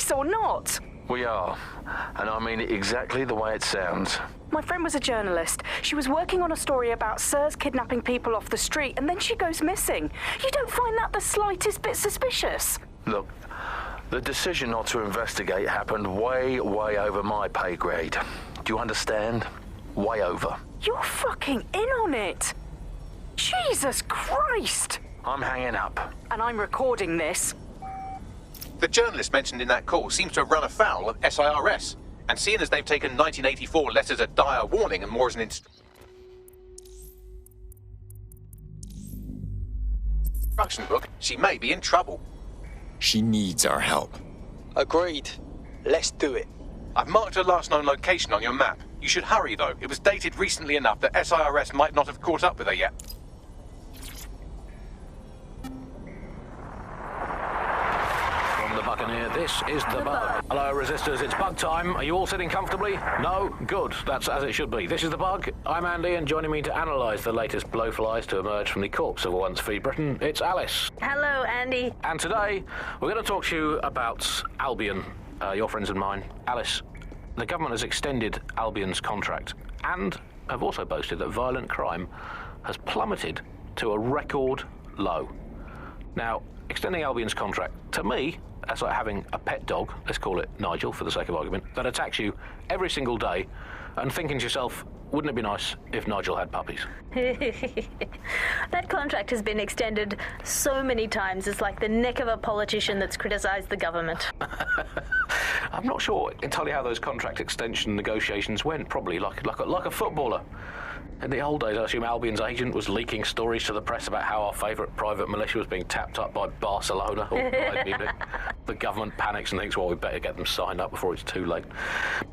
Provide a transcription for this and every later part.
police or not? We are, and I mean it exactly the way it sounds. My friend was a journalist. She was working on a story about Sirs kidnapping people off the street, and then she goes missing. You don't find that the slightest bit suspicious? Look, the decision not to investigate happened way over my pay grade. Do you understand? Way over. You're fucking in on it. Jesus Christ! I'm hanging up. And I'm recording this. The journalist mentioned in that call seems to have run afoul of SIRS, and seeing as they've taken 1984 less as a dire warning and more as an instruction book, she may be in trouble. She needs our help. Agreed. Let's do it. I've marked her last known location on your map. You should hurry, though. It was dated recently enough that SIRS might not have caught up with her yet. From the Buccaneer, this is The Bug. Hello, Resistors, it's bug time. Are you all sitting comfortably? No? Good. That's as it should be. This is The Bug. I'm Andy, and joining me to analyse the latest blowflies to emerge from the corpse of a once free Britain, it's Alice. Hello, Andy. And today, we're going to talk to you about Albion, your friends and mine. Alice, the government has extended Albion's contract and have also boasted that violent crime has plummeted to a record low. Now, extending Albion's contract, to me, that's like having a pet dog, let's call it Nigel for the sake of argument, that attacks you every single day and thinking to yourself, wouldn't it be nice if Nigel had puppies? That contract has been extended so many times, it's like the neck of a politician that's criticised the government. I'm not sure entirely how those contract extension negotiations went, probably like a footballer. In the old days, I assume Albion's agent was leaking stories to the press about how our favourite private militia was being tapped up by Barcelona. Or the government panics and thinks, well, we better get them signed up before it's too late.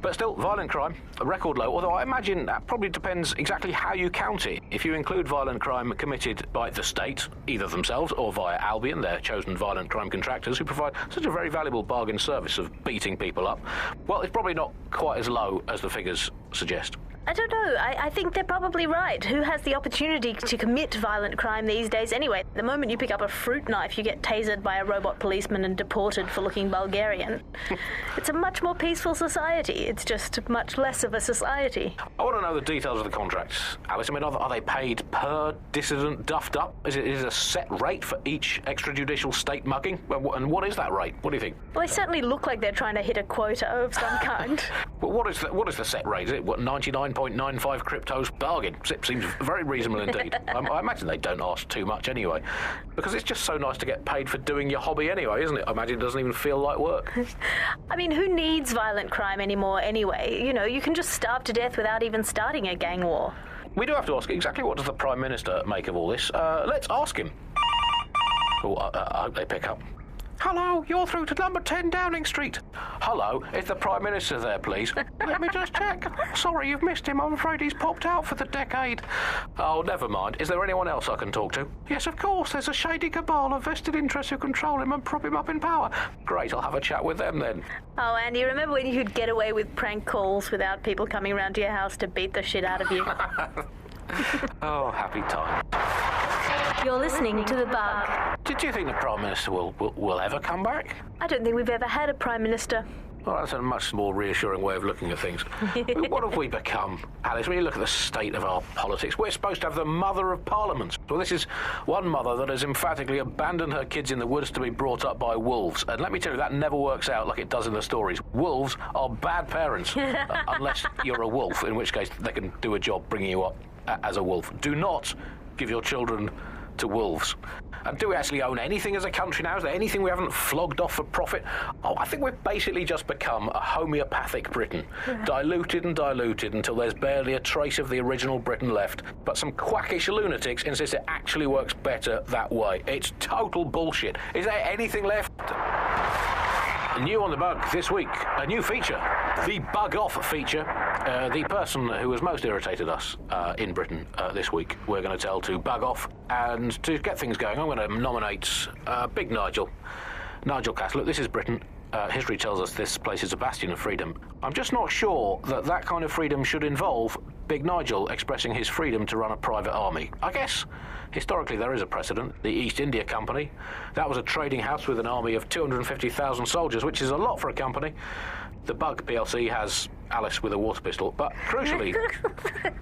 But still, violent crime, a record low, although I imagine that probably depends exactly how you count it. If you include violent crime committed by the state, either themselves or via Albion, their chosen violent crime contractors who provide such a very valuable bargain service of beating people up, well, it's probably not quite as low as the figures suggest. I don't know. I think they're probably right. Who has the opportunity to commit violent crime these days anyway? The moment you pick up a fruit knife, you get tasered by a robot policeman and deported for looking Bulgarian. It's a much more peaceful society. It's just much less of a society. I want to know the details of the contracts, Alice. I mean, are they paid per dissident duffed up? Is it a set rate for each extrajudicial state mugging? And what is that rate? What do you think? Well, they certainly look like they're trying to hit a quota of some kind. Well, what is the set rate? Is it 99.95 cryptos bargain? It seems very reasonable indeed. I imagine they don't ask too much anyway, because it's just so nice to get paid for doing your hobby anyway, isn't it? I imagine it doesn't even feel like work. I mean, who needs violent crime anymore anyway? You know, you can just starve to death without even starting a gang war. We do have to ask exactly what does the Prime Minister make of all this. Let's ask him. Oh, I hope they pick up. Hello, you're through to number 10 Downing Street. Hello, is the Prime Minister there, please? Let me just check. Sorry, you've missed him. I'm afraid he's popped out for the decade. Oh, never mind. Is there anyone else I can talk to? Yes, of course. There's a shady cabal of vested interests who control him and prop him up in power. Great, I'll have a chat with them then. Oh, Andy, remember when you could get away with prank calls without people coming round to your house to beat the shit out of you? Oh, happy time. You're listening to The Bug. Did you think the Prime Minister will ever come back? I don't think we've ever had a Prime Minister. Well, that's a much more reassuring way of looking at things. What have we become, Alice? When you look at the state of our politics, we're supposed to have the mother of parliaments. Well, this is one mother that has emphatically abandoned her kids in the woods to be brought up by wolves. And let me tell you, that never works out like it does in the stories. Wolves are bad parents, unless you're a wolf, in which case they can do a job bringing you up as a wolf. Do not give your children to wolves. And do we actually own anything as a country now? Is there anything we haven't flogged off for profit? Oh, I think we've basically just become a homeopathic Britain. Diluted and diluted until there's barely a trace of the original Britain left. But some quackish lunatics insist it actually works better that way. It's total bullshit. Is there anything left? New on The Bug this week, a new feature, the Bug Off feature. The person who has most irritated us in Britain this week, we're going to tell to bug off. And to get things going, I'm going to nominate Big Nigel. Nigel Cass. Look, this is Britain. History tells us this place is a bastion of freedom. I'm just not sure that kind of freedom should involve Big Nigel expressing his freedom to run a private army. I guess historically there is a precedent. The East India Company. That was a trading house with an army of 250,000 soldiers, which is a lot for a company. The Bug PLC has Alice with a water pistol, but crucially,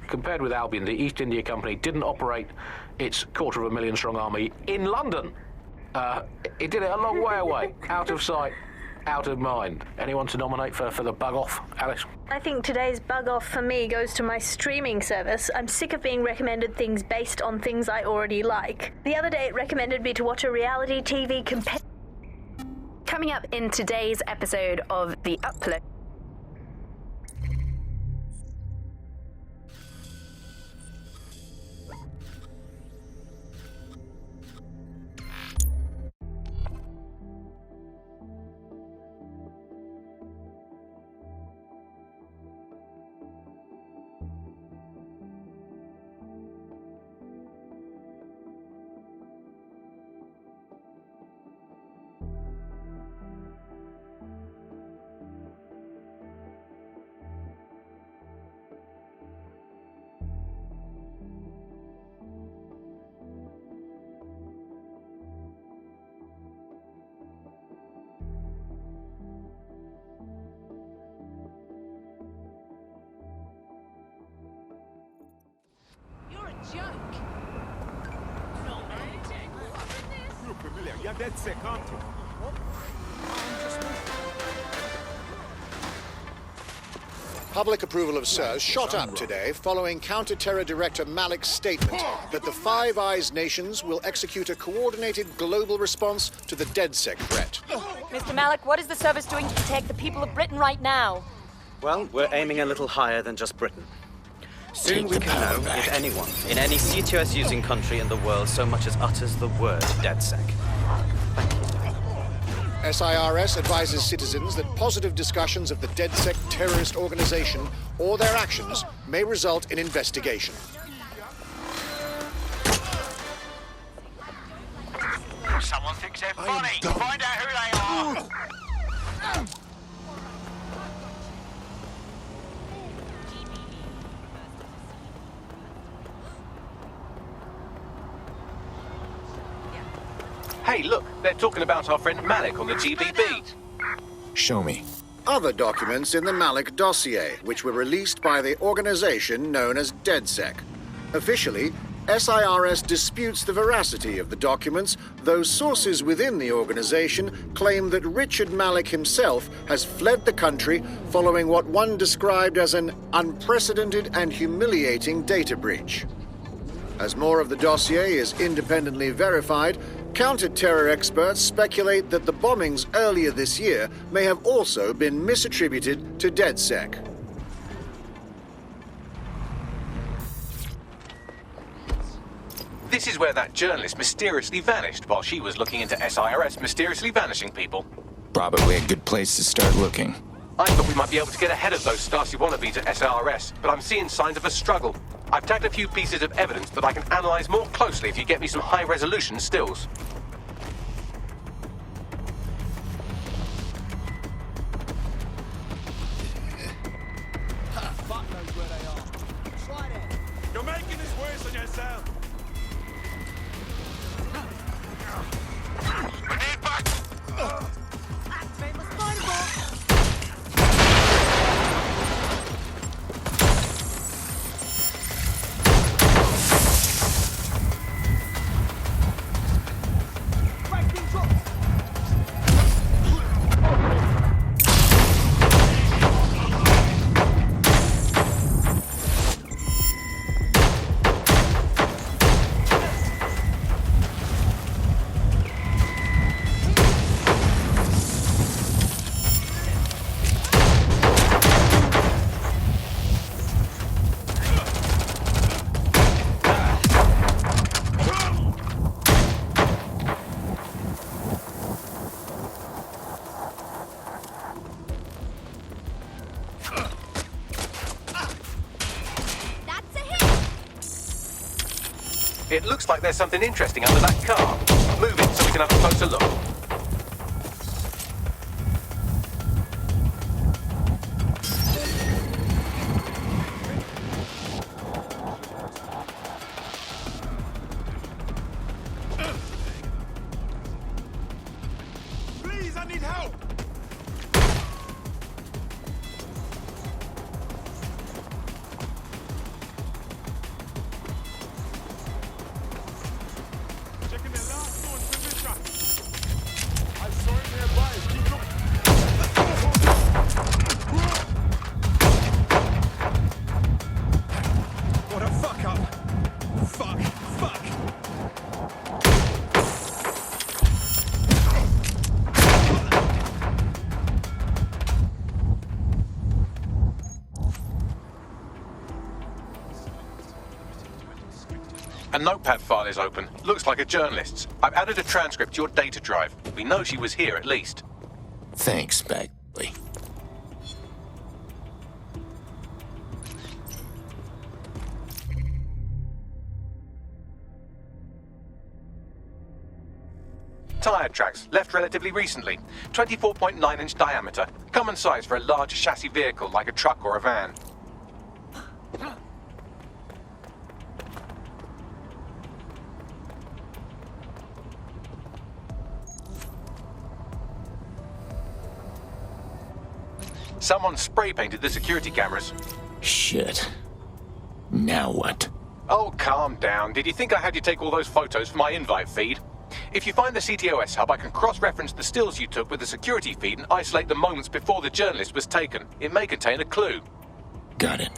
compared with Albion, the East India Company didn't operate its 250,000 strong army in London. It did it a long way away, out of sight, out of mind. Anyone to nominate for the Bug Off, Alice? I think today's bug off for me goes to my streaming service. I'm sick of being recommended things based on things I already like. The other day it recommended me to watch a reality TV Coming up in today's episode of The Upload. Public approval of SIRS shot up today following Counter-Terror Director Malik's statement that the Five Eyes nations will execute a coordinated global response to the DedSec threat. Mr. Malik, what is the service doing to protect the people of Britain right now? Well, we're aiming a little higher than just Britain. Soon we can know if anyone in any C2S-using country in the world so much as utters the word DedSec. Thank you. SIRS advises citizens that positive discussions of the DedSec terrorist organization or their actions may result in investigation. Someone thinks they're funny. Find out who they are. Hey, look, they're talking about our friend Malik on the GBB. Show me. Other documents in the Malik dossier, which were released by the organization known as DedSec. Officially, SIRS disputes the veracity of the documents, though sources within the organization claim that Richard Malik himself has fled the country following what one described as an unprecedented and humiliating data breach. As more of the dossier is independently verified, counter-terror experts speculate that the bombings earlier this year may have also been misattributed to DedSec. This is where that journalist mysteriously vanished while she was looking into SIRS mysteriously vanishing people. Probably a good place to start looking. I thought we might be able to get ahead of those Stasi wannabes at SIRS, but I'm seeing signs of a struggle. I've tagged a few pieces of evidence that I can analyze more closely if you get me some high-resolution stills. You're making this worse on yourself. We need back. It looks like there's something interesting under that car. Move it so we can have a closer look. A notepad file is open. Looks like a journalist's. I've added a transcript to your data drive. We know she was here at least. Thanks, Bagley. Tire tracks, left relatively recently. 24.9-inch diameter. Common size for a large chassis vehicle like a truck or a van. Someone spray painted the security cameras. Shit. Now what? Oh, calm down. Did you think I had you take all those photos for my invite feed? If you find the CTOS hub, I can cross-reference the stills you took with the security feed and isolate the moments before the journalist was taken. It may contain a clue. Got it.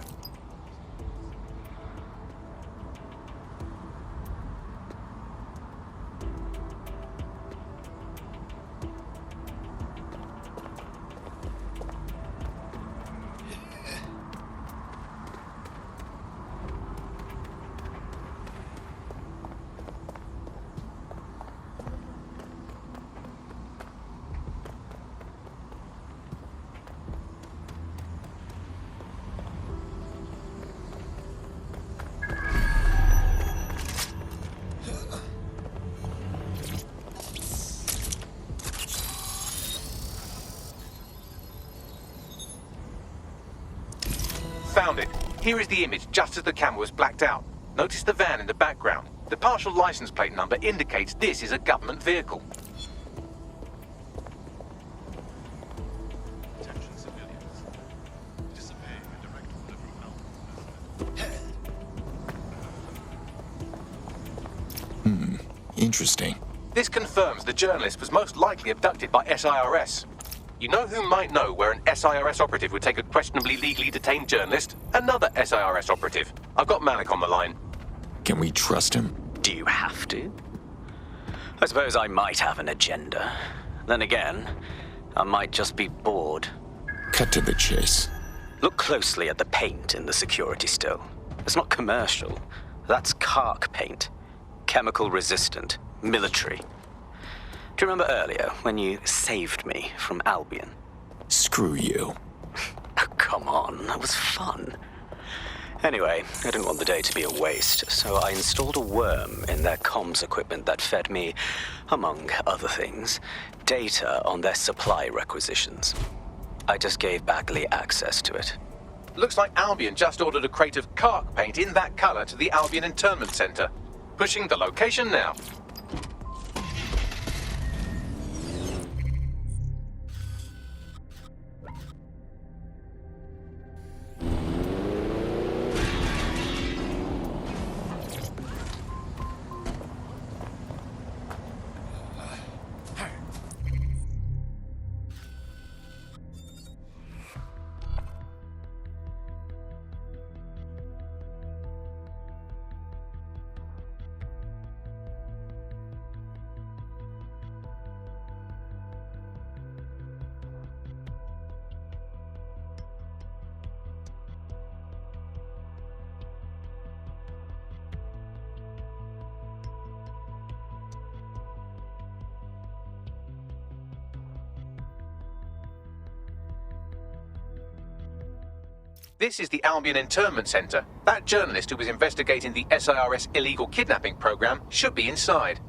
Found it. Here is the image just as the camera was blacked out. Notice the van in the background. The partial license plate number indicates this is a government vehicle. Interesting. This confirms the journalist was most likely abducted by SIRS. You know who might know where an SIRS operative would take a questionably legally detained journalist? Another SIRS operative. I've got Malik on the line. Can we trust him? Do you have to? I suppose I might have an agenda. Then again, I might just be bored. Cut to the chase. Look closely at the paint in the security still. It's not commercial. That's Kark paint. Chemical resistant. Military. Do you remember earlier when you saved me from Albion? Screw you. Oh, come on, that was fun. Anyway, I didn't want the day to be a waste, so I installed a worm in their comms equipment that fed me, among other things, data on their supply requisitions. I just gave Bagley access to it. Looks like Albion just ordered a crate of Kark paint in that color to the Albion Internment Center. Pushing the location now. This is the Albion Internment Center. That journalist who was investigating the SIRS illegal kidnapping program should be inside.